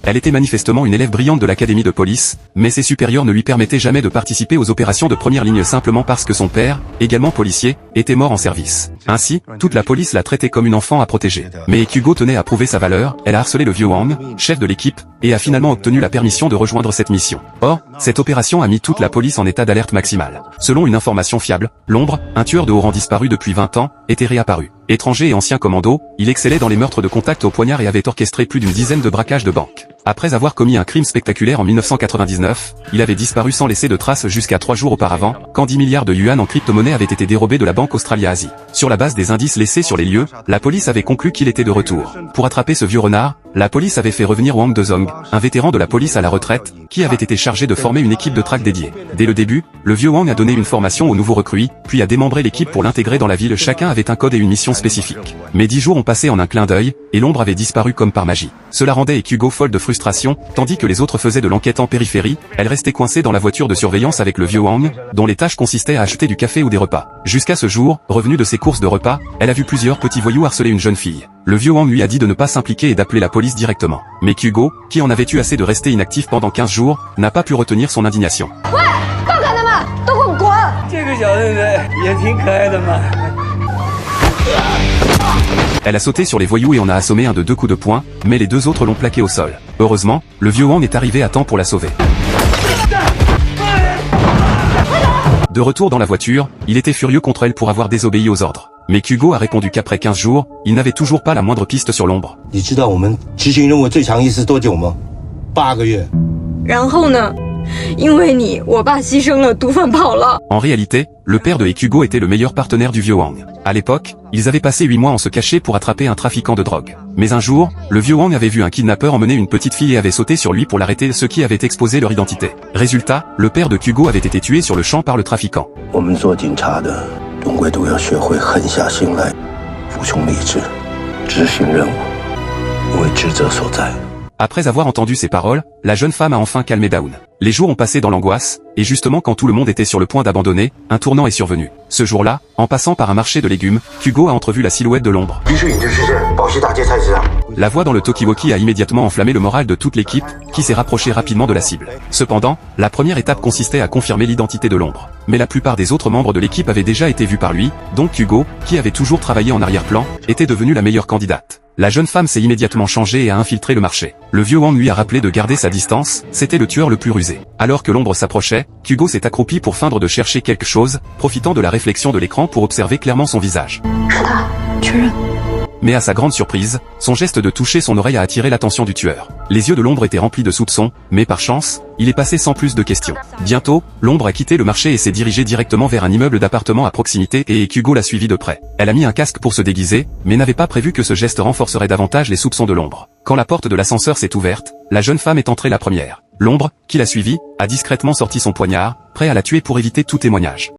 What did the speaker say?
Elle était manifestement une élève brillante de l'académie de police, mais ses supérieurs ne lui permettaient jamais de participer aux opérations de première ligne simplement parce que son père, également policier, était mort en service. Ainsi, toute la police la traitait comme une enfant à protéger. Mais Hugo tenait à prouver sa valeur, elle a harcelé le vieux Wang, chef de l'équipe, et a finalement obtenu la permission de rejoindre cette mission. Or, cette opération a mis toute la police en état d'alerte maximale. Selon une information fiable, l'Ombre, un tueur de haut rang disparu depuis 20 ans, était réapparu. Étranger et ancien commando, il excellait dans les meurtres de contact au poignard et avait orchestré plus d'une dizaine de braquages de banques. Après avoir commis un crime spectaculaire en 1999, il avait disparu sans laisser de traces jusqu'à 3 jours auparavant, quand 10 milliards de yuan en crypto-monnaie avaient été dérobés de la banque Australia-Asie. Sur la base des indices laissés sur les lieux, la police avait conclu qu'il était de retour. Pour attraper ce vieux renard, la police avait fait revenir Wang Dezong, un vétéran de la police à la retraite, qui avait été chargé de former une équipe de traque dédiée. Dès le début, le vieux Wang a donné une formation aux nouveaux recrues, puis a démembré l'équipe pour l'intégrer dans la ville. Chacun avait un code et une mission spécifique. Mais 10 jours ont passé en un clin d'œil, et l'Ombre avait disparu comme par magie. Cela rendait Hugo folle de frustration, tandis que les autres faisaient de l'enquête en périphérie, elle restait coincée dans la voiture de surveillance avec le vieux Wang, dont les tâches consistaient à acheter du café ou des repas. Jusqu'à ce jour, revenue de ses courses de repas, elle a vu plusieurs petits voyous harceler une jeune fille. Le vieux Wang lui a dit de ne pas s'impliquer et d'appeler la police directement. Mais Hugo, qui en avait eu assez de rester inactif pendant 15 jours, n'a pas pu retenir son indignation. Elle a sauté sur les voyous et en a assommé un de 2 coups de poing, mais les 2 autres l'ont plaqué au sol. Heureusement, le vieux Wang est arrivé à temps pour la sauver. De retour dans la voiture, il était furieux contre elle pour avoir désobéi aux ordres. Mais Hugo a répondu qu'après 15 jours, il n'avait toujours pas la moindre piste sur l'Ombre. En réalité, le père de Hugo était le meilleur partenaire du vieux Wang. À l'époque, ils avaient passé 8 mois en se cacher pour attraper un trafiquant de drogue. Mais un jour, le vieux Wang avait vu un kidnappeur emmener une petite fille et avait sauté sur lui pour l'arrêter, ce qui avait exposé leur identité. Résultat, le père de Hugo avait été tué sur le champ par le trafiquant. Après avoir entendu ces paroles, la jeune femme a enfin calmé down. Les jours ont passé dans l'angoisse, et justement quand tout le monde était sur le point d'abandonner, un tournant est survenu. Ce jour-là, en passant par un marché de légumes, Hugo a entrevu la silhouette de l'Ombre. La voix dans le talkie-walkie a immédiatement enflammé le moral de toute l'équipe, qui s'est rapprochée rapidement de la cible. Cependant, la première étape consistait à confirmer l'identité de l'Ombre. Mais la plupart des autres membres de l'équipe avaient déjà été vus par lui, donc Hugo, qui avait toujours travaillé en arrière-plan, était devenue la meilleure candidate. La jeune femme s'est immédiatement changée et a infiltré le marché. Le vieux Wang lui a rappelé de garder sa distance, c'était le tueur le plus rusé. Alors que l'Ombre s'approchait, Hugo s'est accroupi pour feindre de chercher quelque chose, profitant de la réflexion de l'écran pour observer clairement son visage. Mais à sa grande surprise, son geste de toucher son oreille a attiré l'attention du tueur. Les yeux de l'Ombre étaient remplis de soupçons, mais par chance, il est passé sans plus de questions. Bientôt, l'Ombre a quitté le marché et s'est dirigée directement vers un immeuble d'appartement à proximité et Hugo l'a suivi de près. Elle a mis un casque pour se déguiser, mais n'avait pas prévu que ce geste renforcerait davantage les soupçons de l'Ombre. Quand la porte de l'ascenseur s'est ouverte, la jeune femme est entrée la première. L'Ombre, qui l'a suivie, a discrètement sorti son poignard, prêt à la tuer pour éviter tout témoignage.